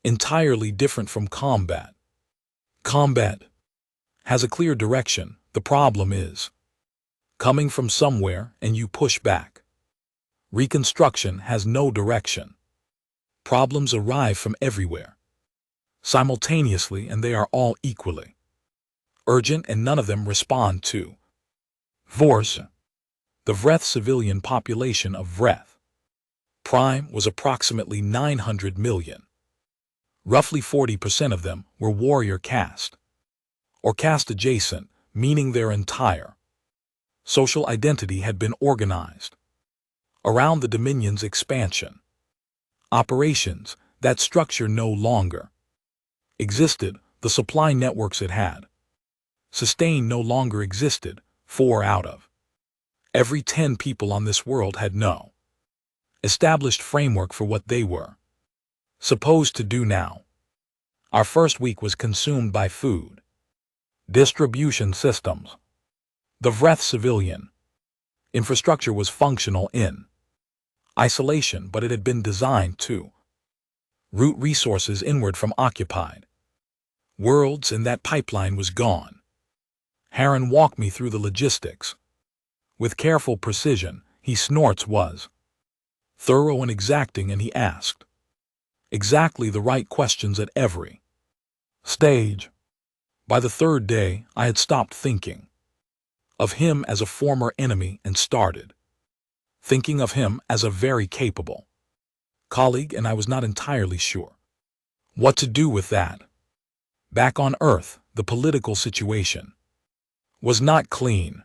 entirely different from combat. Combat has a clear direction. The problem is coming from somewhere and you push back. Reconstruction has no direction. Problems arrive from everywhere simultaneously, and they are all equally urgent, and none of them respond to force. The Vreth civilian population of Vreth Prime was approximately 900 million. Roughly 40% of them were warrior caste, or caste adjacent, meaning their entire social identity had been organized around the Dominion's expansion operations. That structure no longer existed. The supply networks it had sustained no longer existed. 4 out of every 10 people on this world had no established framework for what they were supposed to do now. Our first week was consumed by food distribution systems. The Vreth civilian infrastructure was functional in isolation, but it had been designed to route resources inward from occupied worlds, and that pipeline was gone. Heron walked me through the logistics with careful precision. His snorts was thorough and exacting, and he asked exactly the right questions at every stage. By the third day, I had stopped thinking of him as a former enemy and started thinking of him as a very capable colleague, and I was not entirely sure what to do with that. Back on Earth, the political situation was not clean.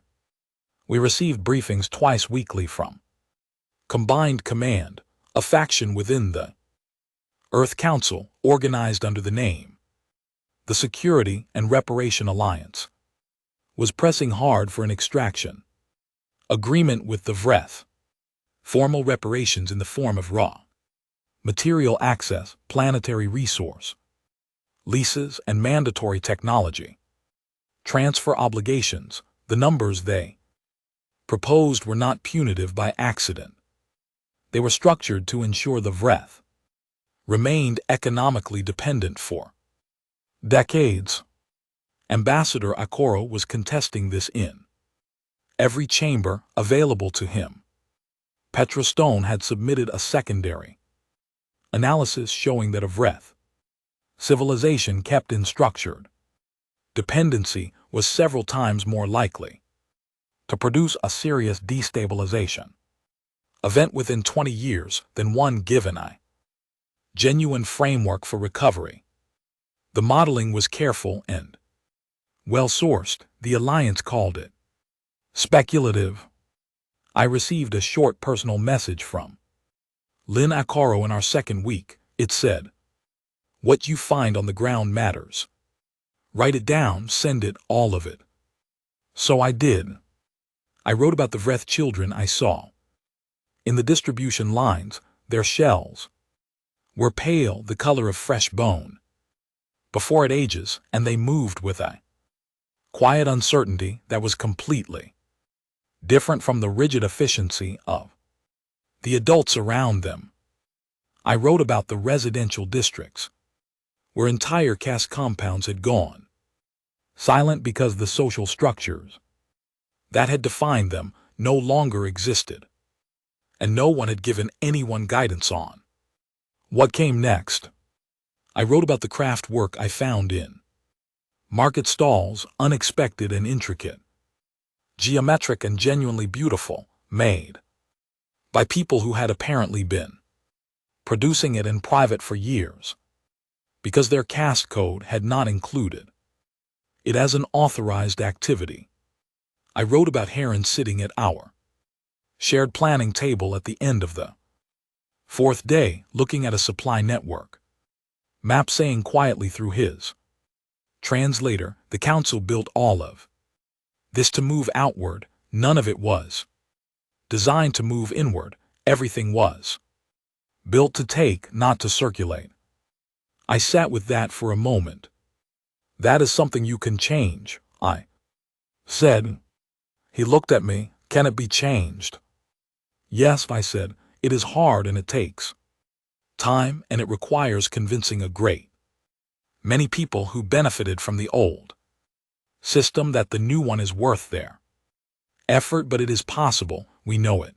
We received briefings twice weekly from Combined Command, a faction within the Earth Council organized under the name the Security and Reparation Alliance, was pressing hard for an extraction agreement with the Vreth. Formal reparations in the form of raw material access, planetary resource leases, and mandatory technology transfer obligations. The numbers they proposed were not punitive by accident. They were structured to ensure the Vreth remained economically dependent for decades. Ambassador Akoro was contesting this in every chamber available to him. Petra Stone had submitted a secondary analysis showing that a Vreth civilization kept in structured dependency was several times more likely to produce a serious destabilization event within 20 years than one given a genuine framework for recovery. The modeling was careful and well-sourced. The Alliance called it speculative. I received a short personal message from Lynn Akoro in our second week. It said, "What you find on the ground matters. Write it down, send it, all of it." So I did. I wrote about the Vreth children I saw. In the distribution lines, their shells were pale, the color of fresh bone, before it ages, and they moved with a quiet uncertainty that was completely different from the rigid efficiency of the adults around them. I wrote about the residential districts, where entire caste compounds had gone silent because the social structures that had defined them no longer existed, and no one had given anyone guidance on what came next. I wrote about the craft work I found in market stalls, unexpected and intricate, geometric and genuinely beautiful, made by people who had apparently been producing it in private for years, because their caste code had not included it as an authorized activity. I wrote about Heron sitting at our shared planning table at the end of the fourth day, looking at a supply network map, saying quietly through his translator, the council built all of this to move outward. None of it was designed to move inward. Everything was built to take, not to circulate. I sat with that for a moment. That is something you can change, I said. He looked at me. Can it be changed? Yes, I said. It is hard and it takes time, and it requires convincing a great many people who benefited from the old system that the new one is worth their effort, but it is possible. We know it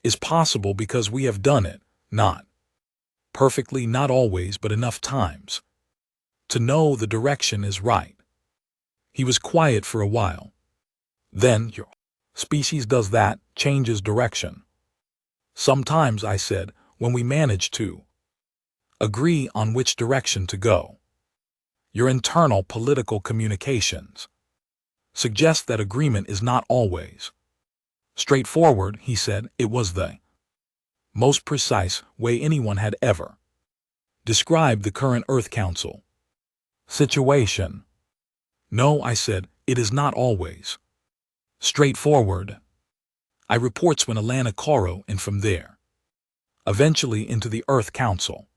is possible because we have done it, not perfectly, not always, but enough times to know the direction is right. He was quiet for a while. Then, your species does that, changes direction. Sometimes, I said, when we manage to agree on which direction to go. Your internal political communications suggest that agreement is not always straightforward, he said. It was the most precise way anyone had ever described the current Earth Council situation. No, I said, it is not always straightforward. I reports when Alana Coro, and from there eventually into the Earth Council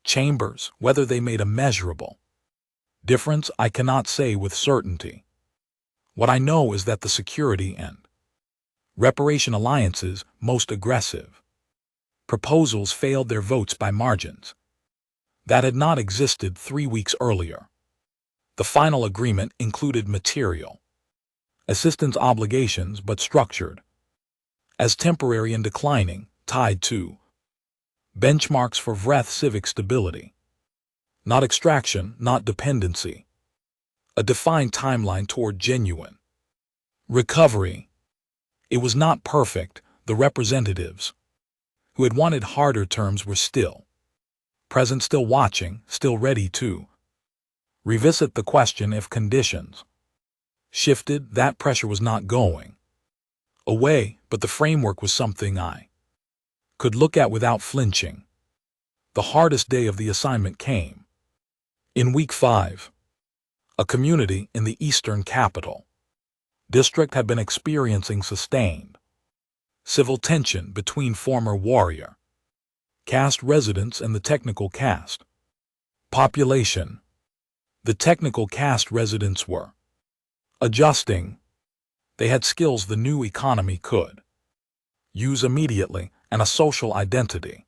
chambers. Whether they made a measurable difference, I cannot say with certainty. What I know is that the security and reparation alliances, most aggressive proposals, failed their votes by margins that had not existed 3 weeks earlier. The final agreement included material assistance obligations, but structured as temporary and declining, tied to benchmarks for Vreth civic stability. Not extraction, not dependency. A defined timeline toward genuine recovery. It was not perfect. The representatives who had wanted harder terms were still present, still watching, still ready to revisit the question if conditions shifted. That pressure was not going away, but the framework was something I could look at without flinching. The hardest day of the assignment came in week 5. A community in the Eastern Capital District had been experiencing sustained civil tension between former warrior caste residents and the technical caste population. The technical caste residents were adjusting. They had skills the new economy could use immediately, and a social identity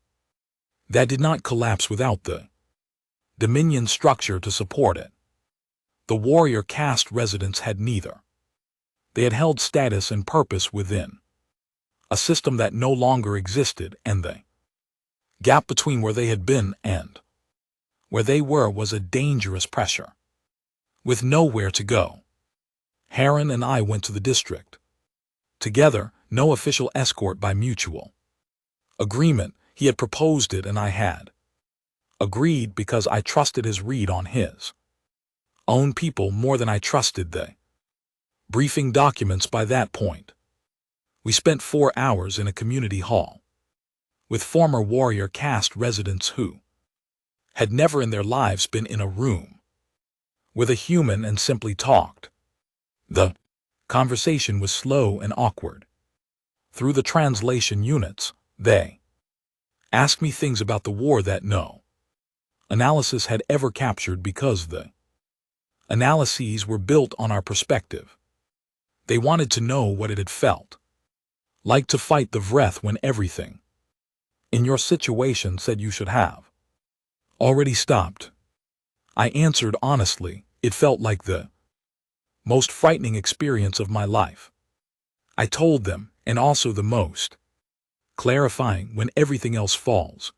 that did not collapse without the dominion structure to support it. The warrior caste residents had neither. They had held status and purpose within a system that no longer existed, and the gap between where they had been and where they were was a dangerous pressure, with nowhere to go. Heron and I went to the district together, no official escort, by mutual agreement. He had proposed it and I had agreed because I trusted his read on his own people more than I trusted the briefing documents by that point. We spent 4 hours in a community hall with former warrior caste residents who had never in their lives been in a room with a human and simply talked. The Conversation was slow and awkward. Through the translation units, they asked me things about the war that no analysis had ever captured because the analyses were built on our perspective. They wanted to know what it had felt like to fight the Vreth when everything in your situation said you should have already stopped. I answered honestly, it felt like the most frightening experience of my life. I told them, and also the most clarifying when everything else falls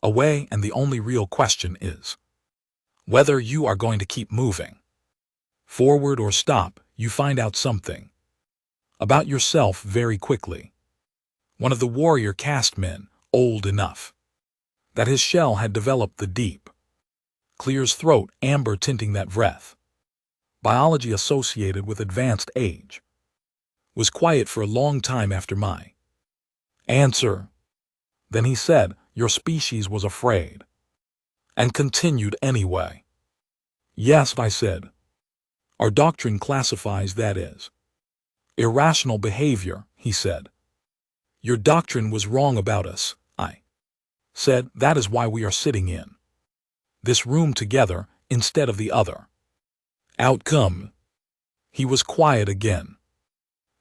away and the only real question is whether you are going to keep moving forward or stop. You find out something about yourself very quickly. One of the warrior caste men, old enough that his shell had developed the deep, clear's throat, amber tinting that Vreth biology associated with advanced age, was quiet for a long time after my answer. Then he said, "Your species was afraid," and continued anyway. "Yes," I said. "Our doctrine classifies that as irrational behavior," he said. "Your doctrine was wrong about us," I said. "That is why we are sitting in this room together instead of the other outcome." He was quiet again.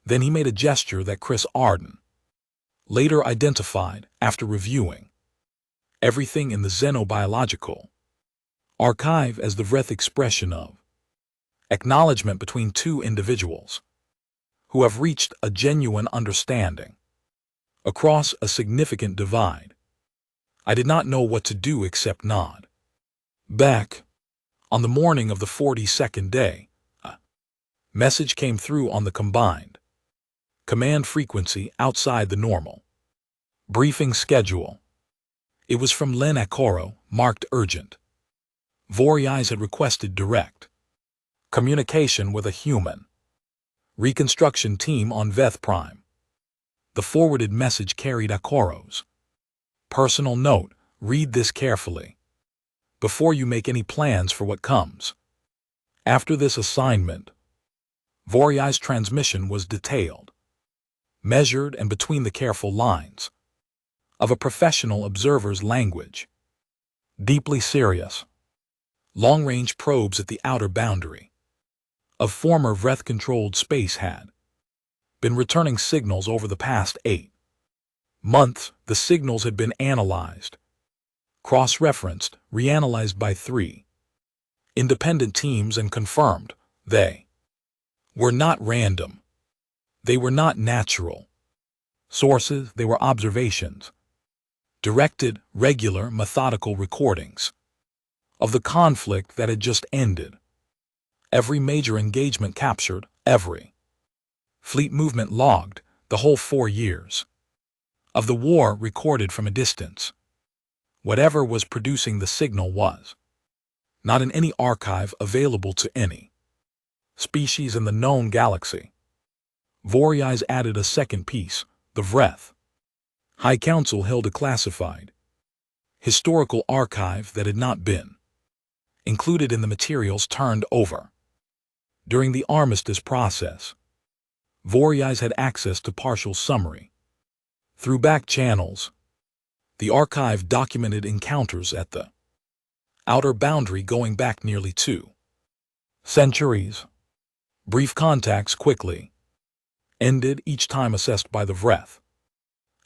Then he made a gesture that Chris Arden later identified after reviewing everything in the xenobiological archive as the Vreth expression of acknowledgement between two individuals who have reached a genuine understanding across a significant divide. I did not know what to do except nod back. On the morning of the 42nd day, a message came through on the combined command frequency outside the normal briefing schedule. It was from Len Akoro, marked urgent. Voorhees had requested direct communication with a human reconstruction team on Veth Prime. The forwarded message carried Akoro's personal note: "Read this carefully before you make any plans for what comes after this assignment." Voorhees' transmission was detailed, measured, and between the careful lines of a professional observer's language. Deeply serious. Long-range probes at the outer boundary of former Vreth-controlled space had been returning signals over the past 8 months. The signals had been analyzed, cross-referenced, reanalyzed by 3 independent teams and confirmed they were not random. They were not natural sources. They were observations, directed, regular, methodical recordings of the conflict that had just ended. Every major engagement captured, every fleet movement logged, the whole 4 years of the war recorded from a distance. Whatever was producing the signal was not in any archive available to any species in the known galaxy. Voorhees added a second piece: the Vreth High Council held a classified historical archive that had not been included in the materials turned over during the armistice process. Voorhees had access to partial summary through back channels. The archive documented encounters at the outer boundary going back nearly 2 centuries. Brief contacts quickly ended, each time assessed by the Vreth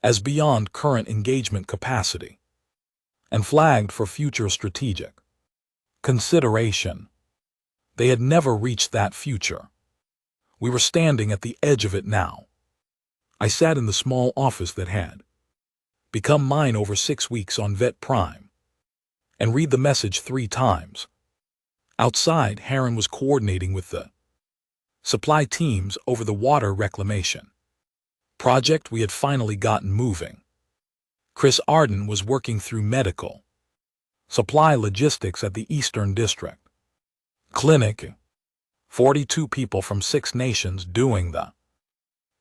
as beyond current engagement capacity and flagged for future strategic consideration. They had never reached that future. We were standing at the edge of it now. I sat in the small office that had become mine over 6 weeks on Vet Prime and read the message 3 times. Outside, Heron was coordinating with the supply teams over the water reclamation project we had finally gotten moving. Chris Arden was working through medical supply logistics at the Eastern District Clinic. 42 people from 6 nations doing the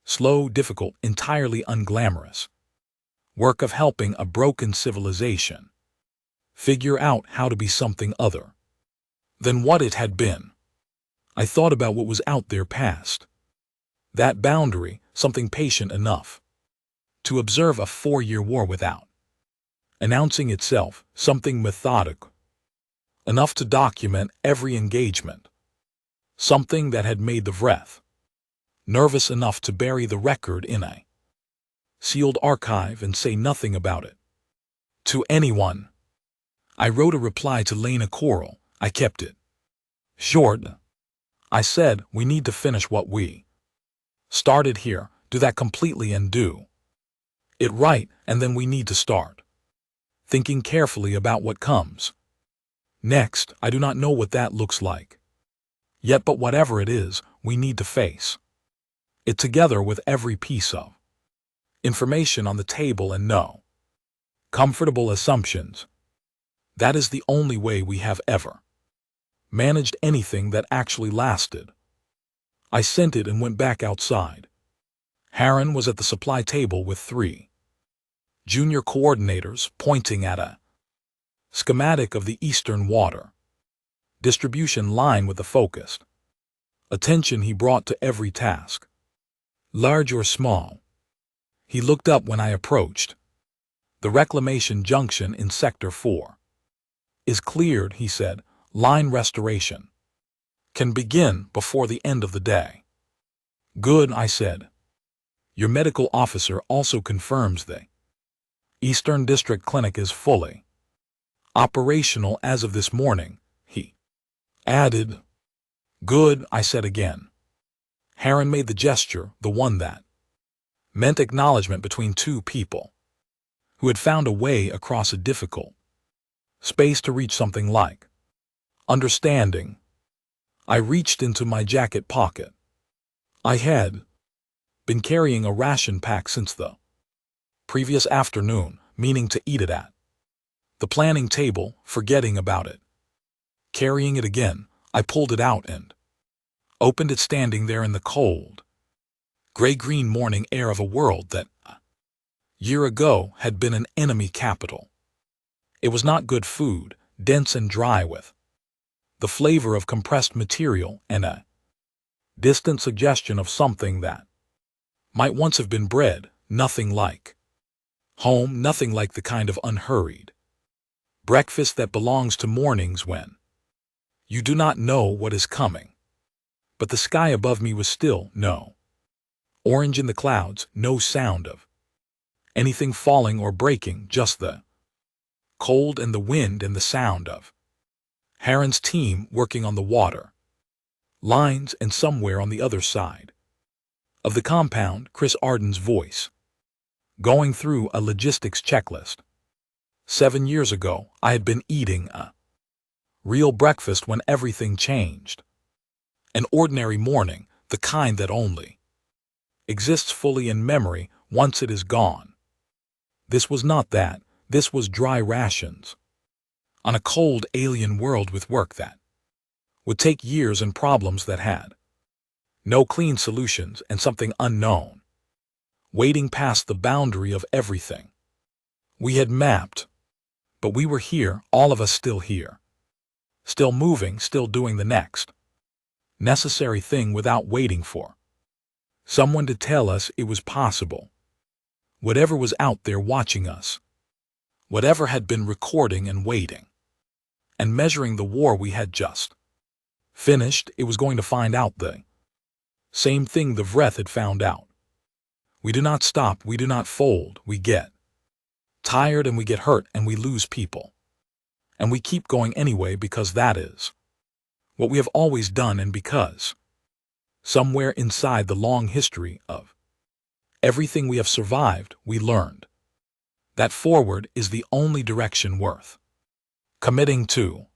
slow, difficult, entirely unglamorous work of helping a broken civilization figure out how to be something other than what it had been. I thought about what was out there past That boundary, something patient enough to observe a 4-year war without announcing itself, something methodical enough to document every engagement, something that had made the Vreth nervous enough to bury the record in a sealed archive and say nothing about it to anyone. I wrote a reply to Lena Coral. I kept it short. I said, we need to finish what we started here, do that completely and do it right, and then we need to start thinking carefully about what comes next. I do not know what that looks like yet, but whatever it is, we need to face it together with every piece of information on the table and no comfortable assumptions. That is the only way we have ever managed anything that actually lasted. I sent it and went back outside. Harren was at the supply table with 3 junior coordinators pointing at a schematic of the Eastern water distribution line with the focused attention he brought to every task, large or small. He looked up when I approached. The reclamation junction in Sector 4 is cleared, he said. Line restoration can begin before the end of the day. Good, I said. Your medical officer also confirms the Eastern District Clinic is fully operational as of this morning, he added. Good, I said again. Harren made the gesture, the one that meant acknowledgement between 2 people who had found a way across a difficult space to reach something like understanding. I reached into my jacket pocket. I had been carrying a ration pack since the previous afternoon, meaning to eat it at the planning table, forgetting about it. Carrying it again, I pulled it out and opened it, standing there in the cold, gray-green morning air of a world that a year ago had been an enemy capital. It was not good food, dense and dry with the flavor of compressed material and a distant suggestion of something that might once have been bread, nothing like home, nothing like the kind of unhurried breakfast that belongs to mornings when you do not know what is coming. But the sky above me was still, no orange in the clouds, no sound of anything falling or breaking, just the cold and the wind and the sound of Harren's team working on the water lines, and somewhere on the other side of the compound, Chris Arden's voice going through a logistics checklist. 7 years ago, I had been eating a real breakfast when everything changed. An ordinary morning, the kind that only exists fully in memory once it is gone. This was not that. This was dry rations on a cold alien world with work that would take years and problems that had no clean solutions and something unknown waiting past the boundary of everything we had mapped. But we were here, all of us still here, still moving, still doing the next necessary thing without waiting for someone to tell us it was possible. Whatever was out there watching us, whatever had been recording and waiting and measuring the war we had just finished, it was going to find out the same thing the Vreth had found out. We do not stop, we do not fold, we get tired and we get hurt and we lose people. And we keep going anyway because that is what we have always done, and because somewhere inside the long history of everything we have survived, we learned that forward is the only direction worth committing to.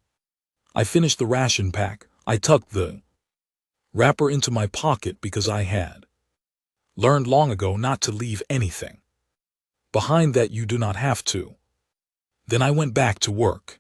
I finished the ration pack. I tucked the wrapper into my pocket because I had learned long ago not to leave anything behind that you do not have to. Then I went back to work.